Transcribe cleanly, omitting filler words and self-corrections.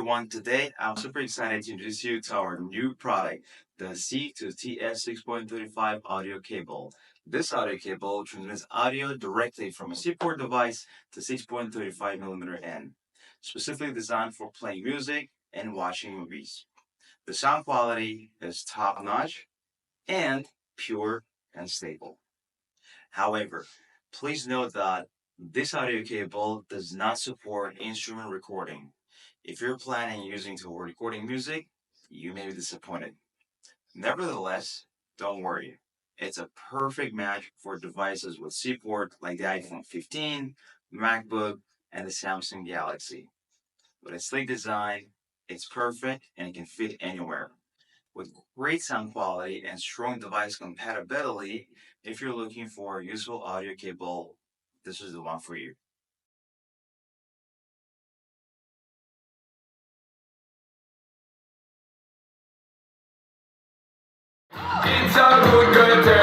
everyone. Today, I'm super excited to introduce you to our new product, the C to TS 6.35 audio cable. This audio cable transmits audio directly from a C port device to 6.35mm N, specifically designed for playing music and watching movies. The sound quality is top notch and pure and stable. However, please note that this audio cable does not support instrument recording. If you're planning using to recording music, you may be disappointed. Nevertheless, don't worry. It's a perfect match for devices with C port like the iPhone 15, MacBook, and the Samsung Galaxy. With its sleek design, it's perfect and it can fit anywhere. With great sound quality and strong device compatibility, if you're looking for a useful audio cable, this is the one for you. It's a good